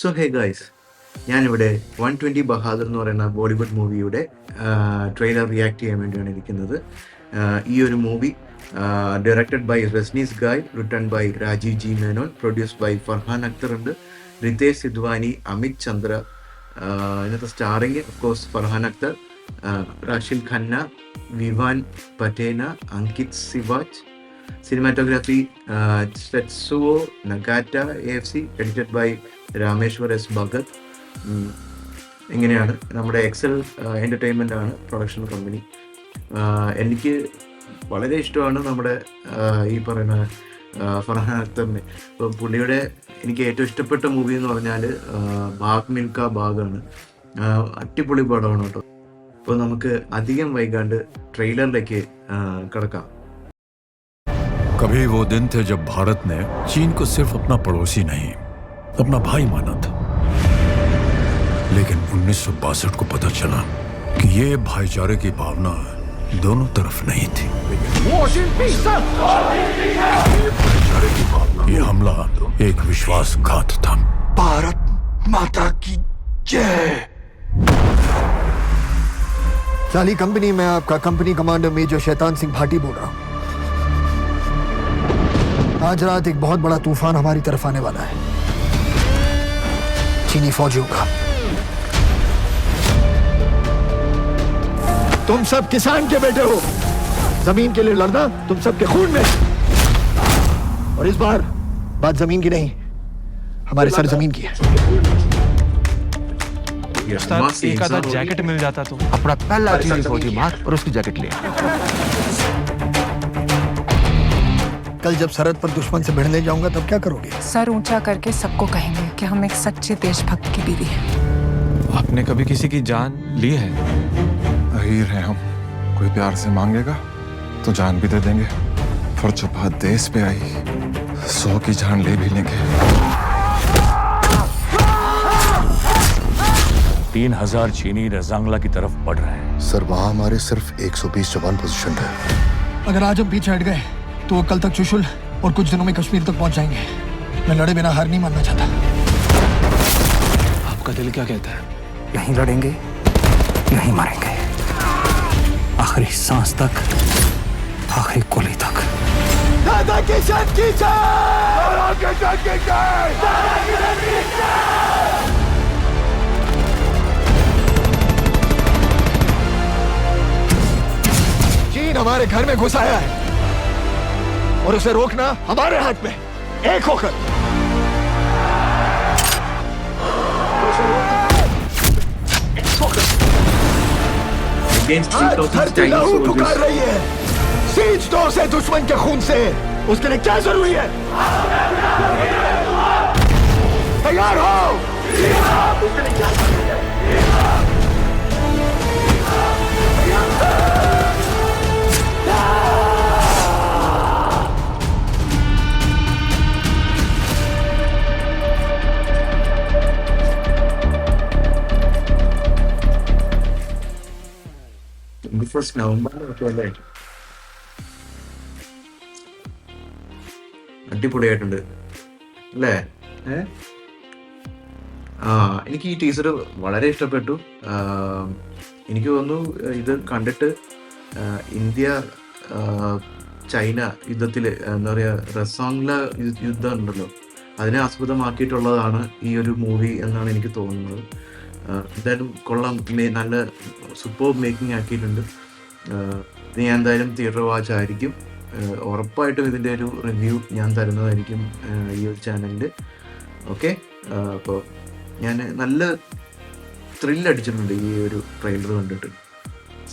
So hey guys, ഞാനിവിടെ 120 ബഹാദർ എന്ന് പറയുന്ന ബോളിവുഡ് മൂവിയുടെ ട്രെയിലർ റിയാക്ട് ചെയ്യാൻ വേണ്ടിയാണ് ഇരിക്കുന്നത്. ഈ ഒരു മൂവി ഡയറക്റ്റഡ് ബൈ റസ്നീസ് ഗായ്, written by Rajeev G Menon, produced by Farhan Akhtar ഉണ്ട്, റിതേഷ് സിദ്വാനി, അമിത് ചന്ദ്ര. ഇതിനകത്ത് starring of course Farhan Akhtar, Rashil Khanna, Vivan Patena, Ankit Siwach. Cinematography Tetsuo Nagata AFC, edited by Rameshwar S Bhagat. ഇങ്ങനെയാണ്. നമ്മുടെ എക്സൽ എൻ്റർടൈൻമെൻ്റ് ആണ് പ്രൊഡക്ഷൻ കമ്പനി. എനിക്ക് വളരെ ഇഷ്ടമാണ് നമ്മുടെ ഈ പറയുന്ന ഫർഹാൻ അക്തറിനെ. ഇപ്പോൾ പുള്ളിയുടെ എനിക്ക് ഏറ്റവും ഇഷ്ടപ്പെട്ട മൂവി എന്ന് പറഞ്ഞാൽ ഭാഗ് മിൽഖ ഭാഗാണ്. അടിപൊളി പടമാണ് കേട്ടോ. അപ്പോൾ നമുക്ക് അധികം വൈകാണ്ട് ട്രെയിലറിലേക്ക് കിടക്കാം. कभी वो दिन थे जब भारत ने चीन को सिर्फ अपना पड़ोसी नहीं, अपना भाई माना था। लेकिन 1962 को पता चला कि ये भाईचारे की भावना दोनों तरफ नहीं थी। ये हमला एक विश्वासघात था। भारत माता की जय। चाली कंपनी में आपका company commander major Shaitan Singh Bhati बोल रहा हूं। आज रात एक बहुत बड़ा तूफान हमारी तरफ आने वाला है, चीनी फौजियों का। तुम सब किसान के बेटे हो, जमीन के लिए लड़ना तुम सबके खून में। और इस बार बात जमीन की नहीं, हमारे सर जमीन की है। एक आधा जैकेट मिल जाता तो अपना पहला चीनी फौजी मार और उसकी जैकेट ले। कल जब सरहद पर दुश्मन से भिड़ने जाऊंगा तब क्या करोगे? सर ऊंचा करके सबको कहेंगे कि हम एक सच्चे देशभक्त की बीवी हैं। आपने कभी किसी की जान ली है? अहीर हैं हम, कोई प्यार से मांगेगा तो जान भी दे देंगे। पर जो बात देश पे आई, 100 की जान ले भी लेंगे। 3000 चीनी रजांगला की तरफ बढ़ रहे हैं। सर वहाँ हमारे सिर्फ 120 जवान पोजीशन है। अगर आज हम पीछे हट गए तो वो कल तक चुशुल और कुछ दिनों में कश्मीर तक पहुंच जाएंगे। मैं लड़े बिना हार नहीं मानना चाहता। आपका दिल क्या कहता है? यहीं लड़ेंगे, यहीं मरेंगे, आखिरी सांस तक, आखिरी गोली तक। दादा किशन की चीन हमारे घर में घुस आया है और उसे रोकना हमारे हाथ में, एक होकर। धरती लहू पुकार रही है, सींच दो उसे दुश्मन के खून से। उसके लिए क्या जरूरी है? तैयार हो। ഫസ്റ്റ് നവംബർ അടിപൊളിയായിട്ടുണ്ട് അല്ലേ? എനിക്ക് ഈ ടീസർ വളരെ ഇഷ്ടപ്പെട്ടു. എനിക്ക് തോന്നുന്നു ഇത് കണ്ടിട്ട് ഇന്ത്യ ചൈന യുദ്ധത്തിൽ എന്താ പറയുക, റസാംഗ്ല യുദ്ധം ഉണ്ടല്ലോ, അതിനെ ആസ്പദമാക്കിയിട്ടുള്ളതാണ് ഈ ഒരു മൂവി എന്നാണ് എനിക്ക് തോന്നുന്നത്. എന്തായാലും കൊള്ളാം, നല്ല സൂപ്പർ മേക്കിംഗ് ആക്കിയിട്ടുണ്ട്. ഇത് ഞാൻ എന്തായാലും തിയേറ്റർ വാച്ച് ആയിരിക്കും. ഉറപ്പായിട്ടും ഇതിൻ്റെ ഒരു റിവ്യൂ ഞാൻ തരുന്നതായിരിക്കും ഈ ഒരു ചാനലിൽ. ഓക്കെ, അപ്പോൾ ഞാൻ നല്ല ത്രില്ലടിച്ചിട്ടുണ്ട് ഈ ഒരു ട്രെയിലർ കണ്ടിട്ട്.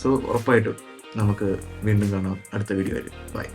സോ ഉറപ്പായിട്ടും നമുക്ക് വീണ്ടും കാണാം അടുത്ത വീഡിയോയിൽ. ബൈ.